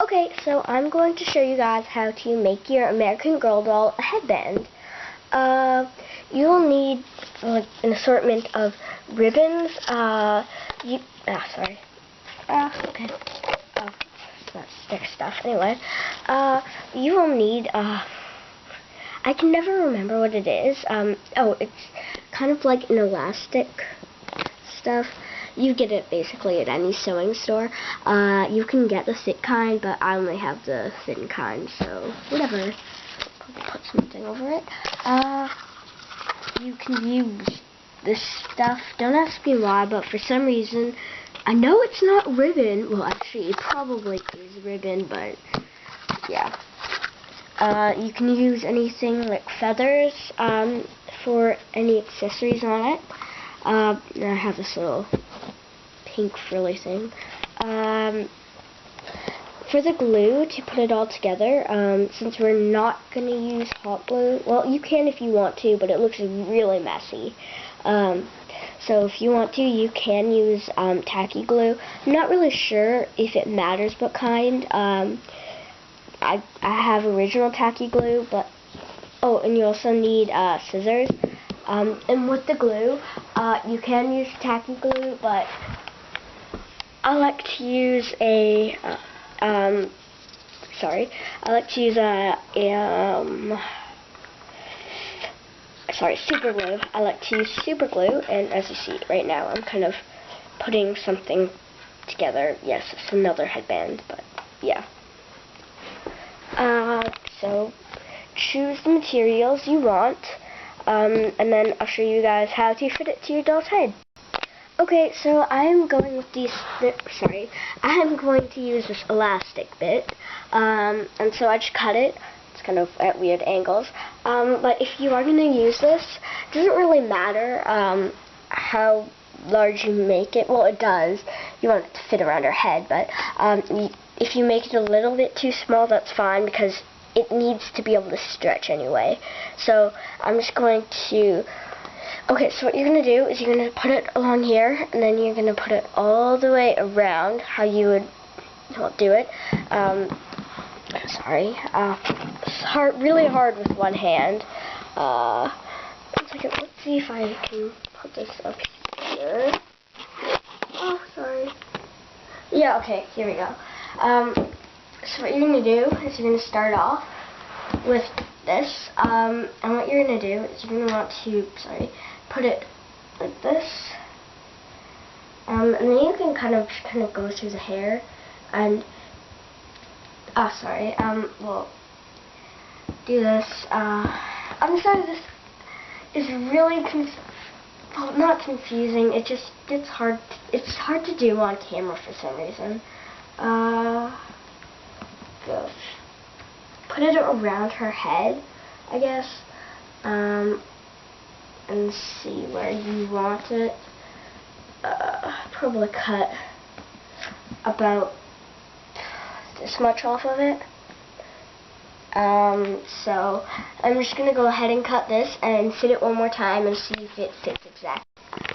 Okay, so I'm going to show you guys how to make your American Girl doll a headband. You'll need like an assortment of ribbons. Okay. That's stick stuff. Anyway, you will need I can never remember what it is. It's kind of like an elastic stuff. You get it basically at any sewing store. You can get the thick kind, but I only have the thin kind, so whatever. Put something over it. You can use this stuff. Don't ask me why, but for some reason, I know it's not ribbon. Well, actually, it probably is ribbon, but yeah. You can use anything like feathers for any accessories on it. I have this little pink frilly thing. For the glue, to put it all together, since we're not going to use hot glue, well, you can if you want to, but it looks really messy. So if you want to, you can use tacky glue. I'm not really sure if it matters what kind. I have original tacky glue, but and you also need scissors. And with the glue, you can use tacky glue, but I like to use super glue. I like to use super glue, and as you see right now, I'm kind of putting something together. Yes, it's another headband, but yeah. So choose the materials you want, and then I'll show you guys how to fit it to your doll's head. Okay, so I'm going with I'm going to use this elastic bit, and so I just cut it. It's kind of at weird angles, but if you are going to use this, it doesn't really matter how large you make it. Well, it does. You want it to fit around her head, but if you make it a little bit too small, that's fine, because it needs to be able to stretch anyway. So I'm just going to... Okay, so what you're going to do is you're going to put it along here, and then you're going to put it all the way around how you would do it. It's really hard with one hand. Let's see if I can put this up here. Oh, sorry. Yeah, okay, here we go. So what you're going to do is you're going to start off with this, and what you're going to do is you're going to want to, put it like this, and then you can kind of go through the hair, and, do this. I'm sorry, this is really not confusing, it's hard to do on camera for some reason. Put it around her head, I guess, and see where you want it. Probably cut about this much off of it. So I'm just going to go ahead and cut this and fit it one more time and see if it fits exactly.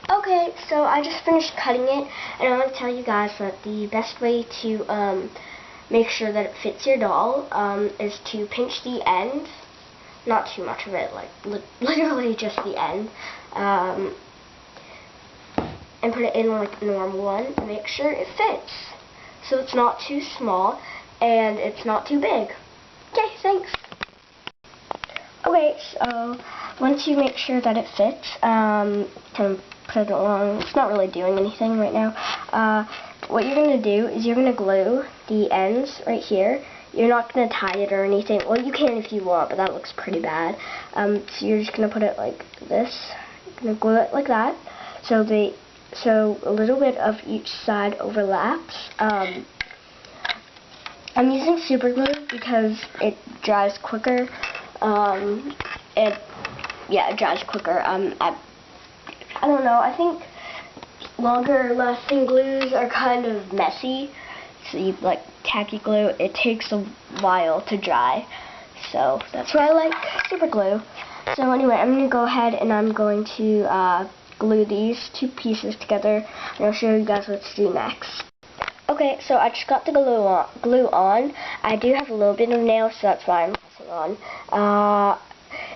Okay, so I just finished cutting it, and I want to tell you guys that the best way to make sure that it fits your doll is to pinch the end. Not too much of it, like literally just the end, and put it in like a normal one and make sure it fits. So it's not too small and it's not too big. Okay, thanks. Okay, so once you make sure that it fits, kind of put it along. It's not really doing anything right now. What you're going to do is you're going to glue the ends right here. You're not going to tie it or anything. Well, you can if you want, but that looks pretty bad. So you're just going to put it like this. You're going to glue it like that. So a little bit of each side overlaps. I'm using super glue because it dries quicker. It dries quicker. I don't know. I think longer lasting glues are kind of messy. So you like tacky glue, it takes a while to dry. So that's why I like super glue. So anyway, I'm going to go ahead and I'm going to glue these two pieces together, and I'll show you guys what to do next. Okay, so I just got the glue on. I do have a little bit of nails, so that's why I'm pressing on.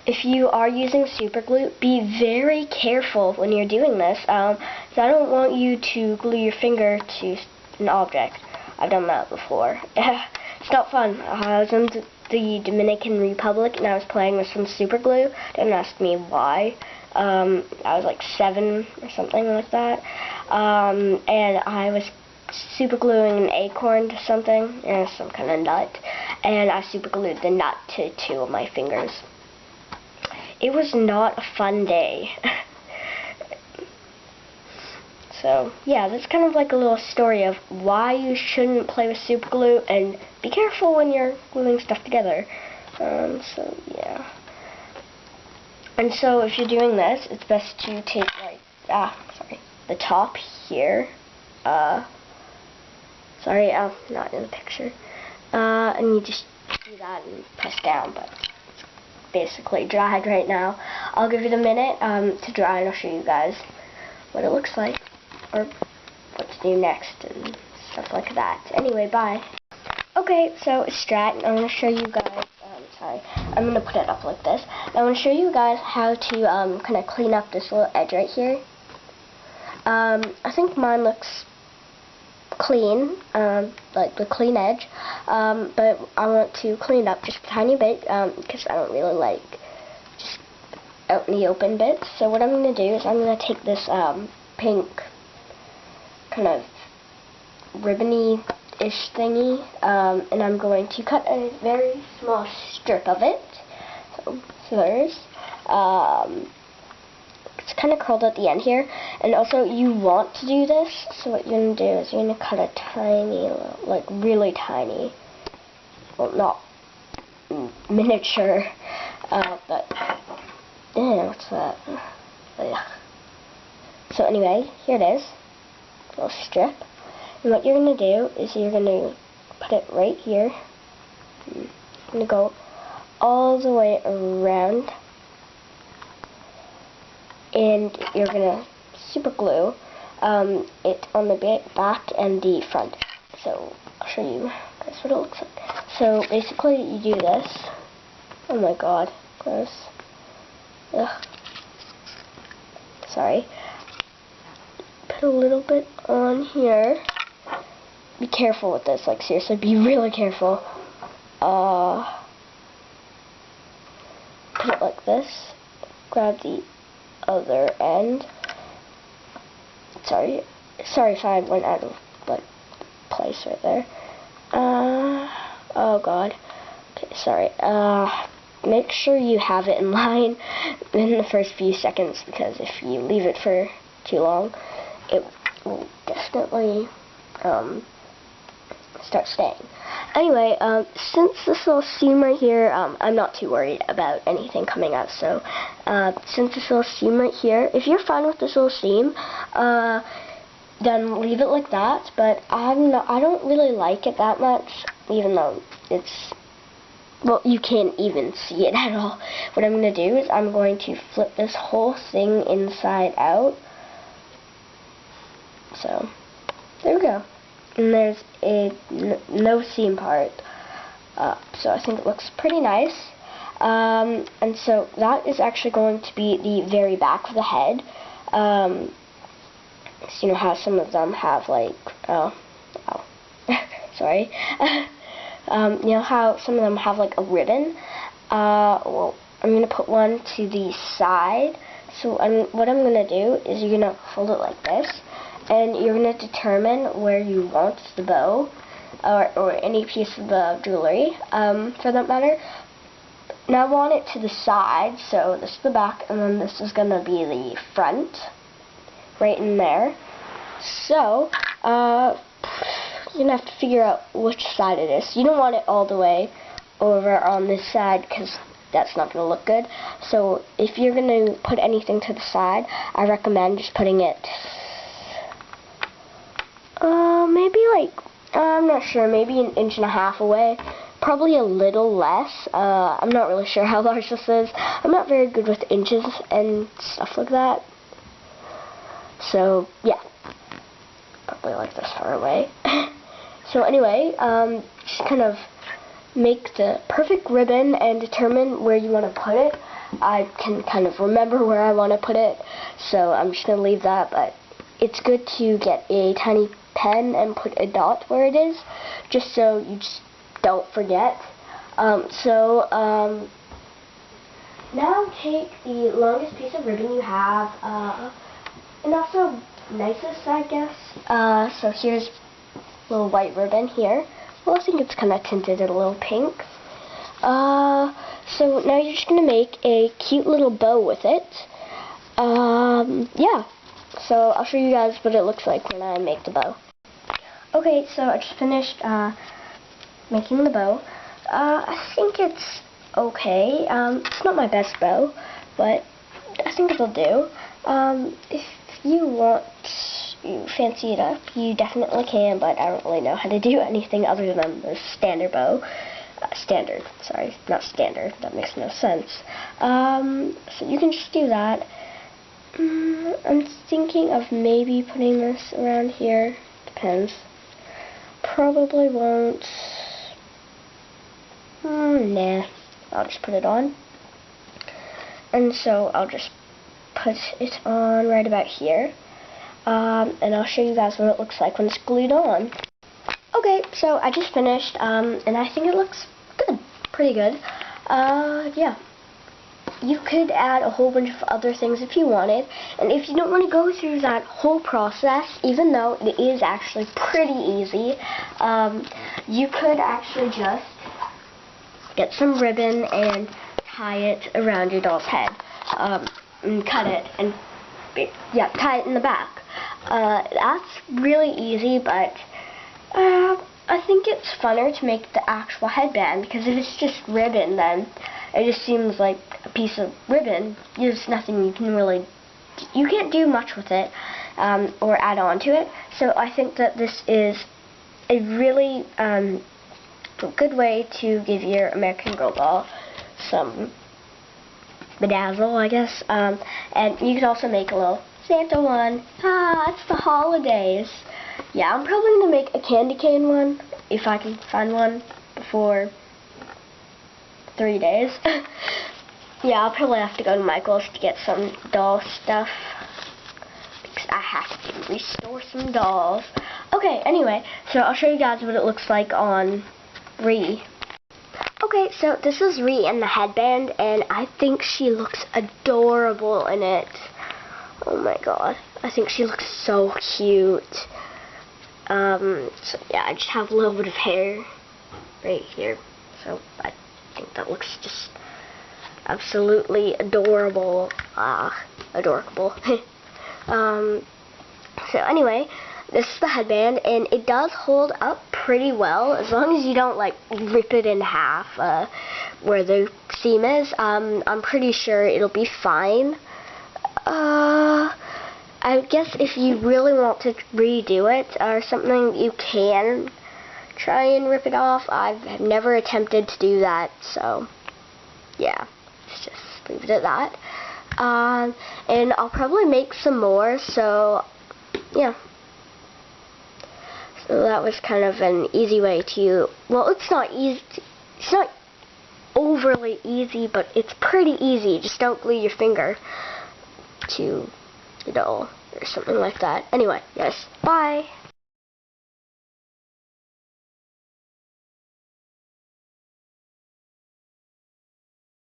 If you are using super glue, be very careful when you're doing this. So I don't want you to glue your finger to an object. I've done that before. It's not fun. I was in the Dominican Republic and I was playing with some super glue. Don't ask me why. I was like 7 or something like that. And I was super gluing an acorn to something, some kind of nut, and I super glued the nut to 2 of my fingers. It was not a fun day. So yeah, that's kind of like a little story of why you shouldn't play with super glue, and be careful when you're gluing stuff together. So yeah. And so if you're doing this, it's best to take the top here. Sorry, I'm not in the picture. And you just do that and press down, but it's basically dried right now. I'll give it a minute to dry, and I'll show you guys what it looks like, or what to do next, and stuff like that. Anyway, bye. Okay, so it's dried, and I'm going to show you guys, I'm going to put it up like this. I'm going to show you guys how to kind of clean up this little edge right here. I think mine looks clean, like the clean edge, but I want to clean it up just a tiny bit, because I don't really like just out in the open bits. So what I'm going to do is I'm going to take this pink kind of ribbony-ish thingy, and I'm going to cut a very small strip of it. So there's, it's kind of curled at the end here, and also you want to do this, so what you're going to do is you're going to cut a tiny, like really tiny, well, not miniature, but, what's that? Ugh. So anyway, here it is, a little strip, and what you're going to do is you're going to put it right here, you're going to go all the way around, and you're going to super glue it on the back and the front. So I'll show you guys what it looks like. So basically you do this. Oh my god, gross. Ugh. Sorry. Put a little bit on here. Be careful with this, like seriously, be really careful. Put it like this. Grab the other end. Sorry if I went out of like place right there. Oh god. Okay, sorry. Make sure you have it in line in the first few seconds, because if you leave it for too long, it will definitely start staying. Anyway, since this little seam right here, I'm not too worried about anything coming out. So, since this little seam right here, if you're fine with this little seam, then leave it like that. But I don't really like it that much, even though it's, well, you can't even see it at all. What I'm going to do is I'm going to flip this whole thing inside out. So, there we go. And there's a no seam part, so I think it looks pretty nice. And so that is actually going to be the very back of the head. So you know how some of them have like, sorry. You know how some of them have like a ribbon? Well, I'm going to put one to the side. So what I'm going to do is you're going to hold it like this, and you're going to determine where you want the bow, or any piece of the jewelry, for that matter. Now I want it to the side, so this is the back, and then this is going to be the front, right in there. So, you're going to have to figure out which side it is. You don't want it all the way over on this side, because that's not going to look good. So, if you're going to put anything to the side, I recommend just putting it maybe like, I'm not sure, maybe 1.5 inches away, probably a little less. I'm not really sure how large this is. I'm not very good with inches and stuff like that. So, yeah, probably like this far away. So anyway, just kind of make the perfect ribbon and determine where you want to put it. I can kind of remember where I want to put it, so I'm just going to leave that, but it's good to get a tiny pen and put a dot where it is, just so you just don't forget. Now take the longest piece of ribbon you have, and also nicest, I guess. So here's a little white ribbon here. Well, I think it's kind of tinted a little pink. So now you're just going to make a cute little bow with it. Yeah. So I'll show you guys what it looks like when I make the bow. Okay, so I just finished making the bow. I think it's okay. It's not my best bow, but I think it'll do. If you fancy it up, you definitely can, but I don't really know how to do anything other than the standard bow. Sorry, not standard. That makes no sense. So you can just do that. I'm thinking of maybe putting this around here. Depends. Probably won't. Nah. I'll just put it on. And so I'll just put it on right about here. And I'll show you guys what it looks like when it's glued on. Okay, so I just finished, and I think it looks good. Pretty good. Yeah. You could add a whole bunch of other things if you wanted, and if you don't want to go through that whole process, even though it is actually pretty easy, you could actually just get some ribbon and tie it around your doll's head, and cut it, and tie it in the back. That's really easy, but I think it's funner to make the actual headband, because if it's just ribbon, then it just seems like a piece of ribbon. There's nothing you can't do much with it, or add on to it. So I think that this is a really good way to give your American Girl doll some bedazzle, I guess. And you could also make a little Santa one. It's the holidays. Yeah, I'm probably going to make a candy cane one, if I can find one before 3 days. Yeah, I'll probably have to go to Michael's to get some doll stuff, because I have to restore some dolls. Okay, anyway, so I'll show you guys what it looks like on Ree. Okay, so this is Ree in the headband, and I think she looks adorable in it. Oh my god, I think she looks so cute. So yeah, I just have a little bit of hair right here, so I think that looks just absolutely adorable. Adorable. So anyway, this is the headband, and it does hold up pretty well, as long as you don't like rip it in half where the seam is. I'm pretty sure it'll be fine. I guess if you really want to redo it or something, you can try and rip it off. I've never attempted to do that, so yeah, let's just leave it at that. And I'll probably make some more, so yeah. So that was kind of an easy way to, well, it's not easy, it's not overly easy, but it's pretty easy. Just don't glue your finger to the doll or something like that. Anyway, yes, bye.